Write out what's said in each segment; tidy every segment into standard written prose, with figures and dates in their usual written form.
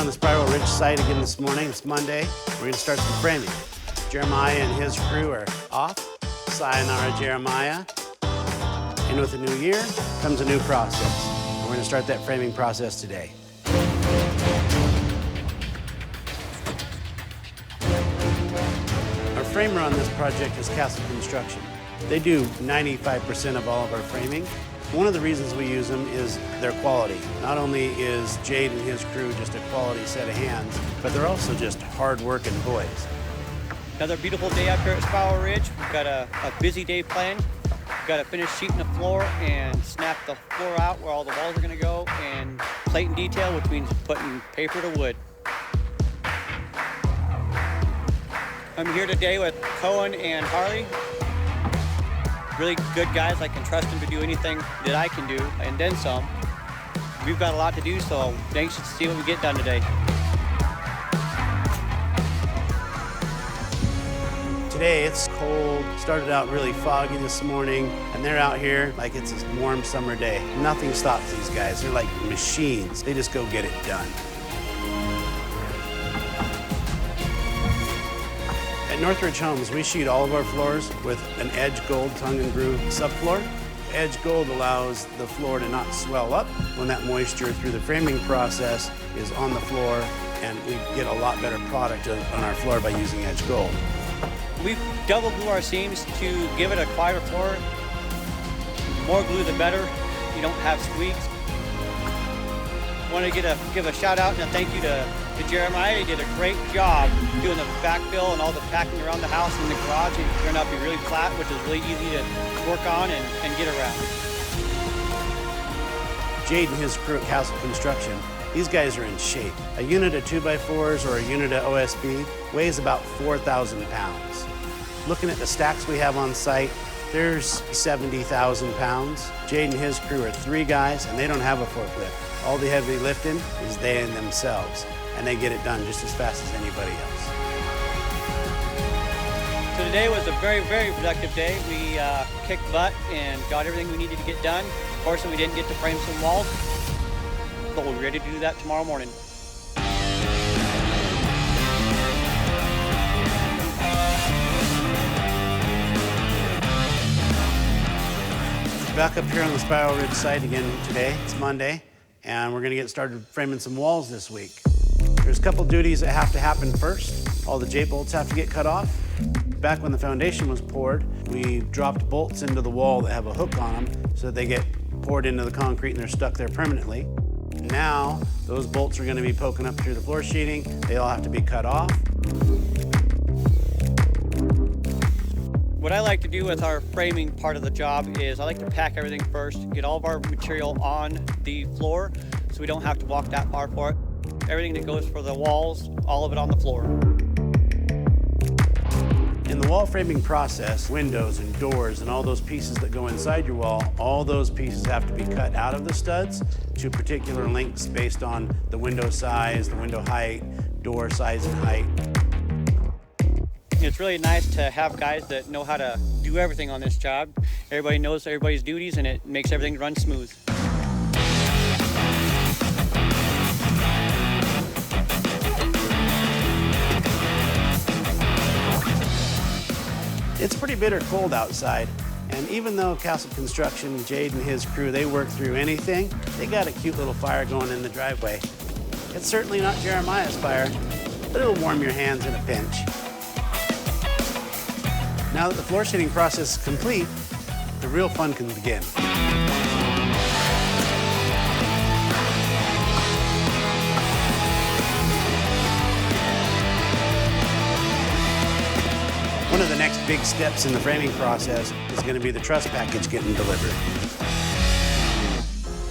the Spiral Ridge site again this morning. It's Monday. We're going to start some framing. Jeremiah and his crew are off. Sayonara, Jeremiah. And with the new year comes a new process. And we're going to start that framing process today. Our framer on this project is Castle Construction. They do 95% of all of our framing. One of the reasons we use them is their quality. Not only is Jade and his crew just a quality set of hands, but they're also just hard-working boys. Another beautiful day out here at Spiral Ridge. We've got a busy day planned. We've got to finish sheeting the floor and snap the floor out where all the walls are going to go, and plate and detail, which means putting paper to wood. I'm here today with Cohen and Harley. Really good guys. I can trust them to do anything that I can do, and then some. We've got a lot to do, so I'm anxious to see what we get done today. Today it's cold. Started out really foggy this morning, and they're out here like it's a warm summer day. Nothing stops these guys. They're like machines. They just go get it done. At Northridge Homes, we sheet all of our floors with an Edge Gold tongue and groove subfloor. Edge Gold allows the floor to not swell up when that moisture through the framing process is on the floor, and we get a lot better product on our floor by using Edge Gold. We've double glue our seams to give it a quieter floor. More glue the better. You don't have squeaks. I want to give a shout out and a thank you to Jeremiah. He did a great job doing the backfill and all the packing around the house and the garage. It turned out to be really flat, which is really easy to work on and get around. Jade and his crew at Castle Construction, these guys are in shape. A unit of 2x4s or a unit of OSB weighs about 4,000 pounds. Looking at the stacks we have on site, there's 70,000 pounds. Jade and his crew are 3 guys, and they don't have a forklift. All the heavy lifting is they and themselves, and they get it done just as fast as anybody else. So today was a very, very productive day. We kicked butt and got everything we needed to get done. Unfortunately, we didn't get to frame some walls, but we'll be ready to do that tomorrow morning. Back up here on the Spiral Ridge site again today. It's Monday, and we're going to get started framing some walls this week. There's a couple duties that have to happen first. All the J-bolts have to get cut off. Back when the foundation was poured, we dropped bolts into the wall that have a hook on them so that they get poured into the concrete and they're stuck there permanently. Now, those bolts are going to be poking up through the floor sheeting. They all have to be cut off. What I like to do with our framing part of the job is I like to pack everything first, get all of our material on the floor so we don't have to walk that far for it. Everything that goes for the walls, all of it on the floor. In the wall framing process, windows and doors and all those pieces that go inside your wall, all those pieces have to be cut out of the studs to particular lengths based on the window size, the window height, door size and height. It's really nice to have guys that know how to do everything on this job. Everybody knows everybody's duties, and it makes everything run smooth. It's pretty bitter cold outside, and even though Castle Construction, Jade and his crew, they work through anything, they got a cute little fire going in the driveway. It's certainly not Jeremiah's fire, but it'll warm your hands in a pinch. Now that the floor sheeting process is complete, the real fun can begin. One of the next big steps in the framing process is going to be the truss package getting delivered.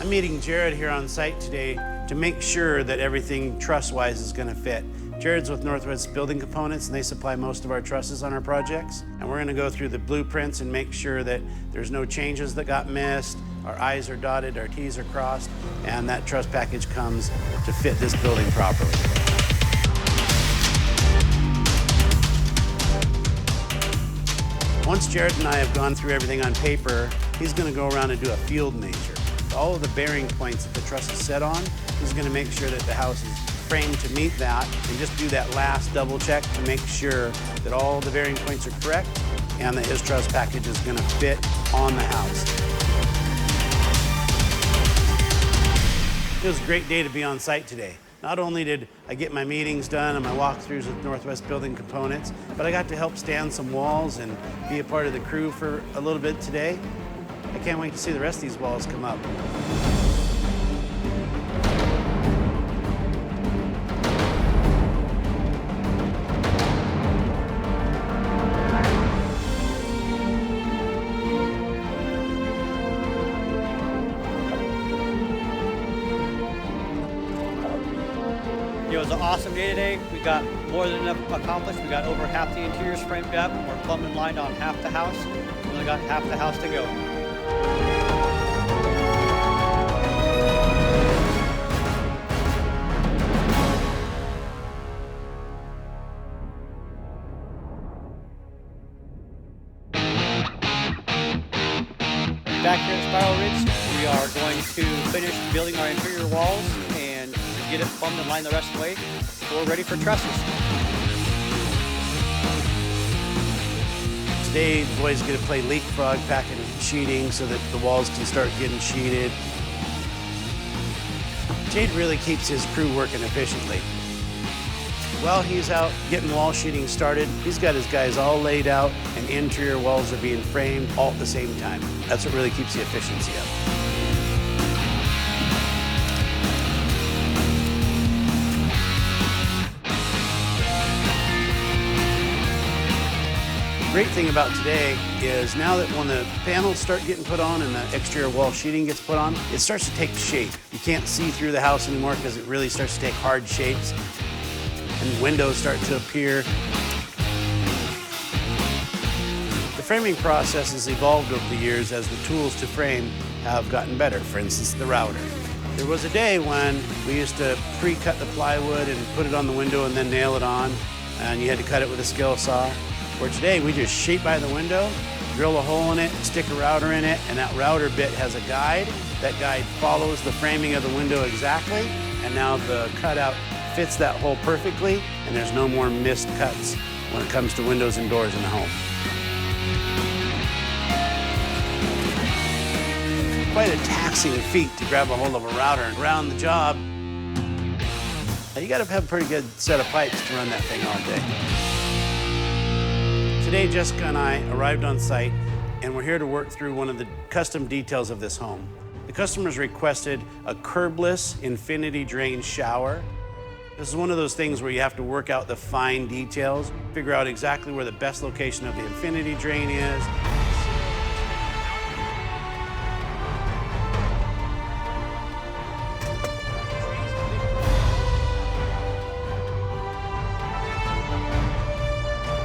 I'm meeting Jared here on site today to make sure that everything truss-wise is going to fit. Jared's with Northwest Building Components, and they supply most of our trusses on our projects. And we're going to go through the blueprints and make sure that there's no changes that got missed, our I's are dotted, our T's are crossed, and that truss package comes to fit this building properly. Once Jared and I have gone through everything on paper, he's going to go around and do a field measure. All of the bearing points that the truss is set on, he's going to make sure that the house is frame to meet that and just do that last double check to make sure that all the bearing points are correct and that his truss package is going to fit on the house. It was a great day to be on site today. Not only did I get my meetings done and my walkthroughs with Northwest Building Components, but I got to help stand some walls and be a part of the crew for a little bit today. I can't wait to see the rest of these walls come up. It was an awesome day today. We got more than enough accomplished. We got over half the interiors framed up. We're plumbed and lined on half the house. We only got half the house to go. Back here at Spiral Ridge, we are going to finish building our interior walls and get it plumbed and lined the rest of the way. So we're ready for trusses. Today, the boys get to play leapfrog, packing sheeting so that the walls can start getting sheeted. Jade really keeps his crew working efficiently. While he's out getting wall sheeting started, he's got his guys all laid out and interior walls are being framed all at the same time. That's what really keeps the efficiency up. The great thing about today is now that when the panels start getting put on and the exterior wall sheeting gets put on, it starts to take shape. You can't see through the house anymore because it really starts to take hard shapes and windows start to appear. The framing process has evolved over the years as the tools to frame have gotten better. For instance, the router. There was a day when we used to pre-cut the plywood and put it on the window and then nail it on, and you had to cut it with a skill saw. Where today, we just shape by the window, drill a hole in it, stick a router in it, and that router bit has a guide. That guide follows the framing of the window exactly, and now the cutout fits that hole perfectly, and there's no more missed cuts when it comes to windows and doors in the home. Quite a taxing feat to grab a hold of a router and round the job. You gotta have a pretty good set of pipes to run that thing all day. Today, Jessica and I arrived on site, and we're here to work through one of the custom details of this home. The customers requested a curbless infinity drain shower. This is one of those things where you have to work out the fine details, figure out exactly where the best location of the infinity drain is.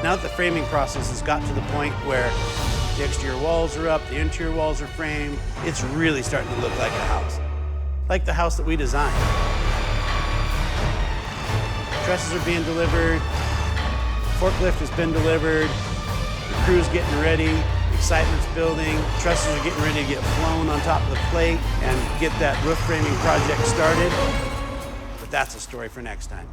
Now that the framing process has got to the point where the exterior walls are up, the interior walls are framed, it's really starting to look like a house. Like the house that we designed. Trusses are being delivered, forklift has been delivered, the crew's getting ready, excitement's building, trusses are getting ready to get flown on top of the plate and get that roof framing project started. But that's a story for next time.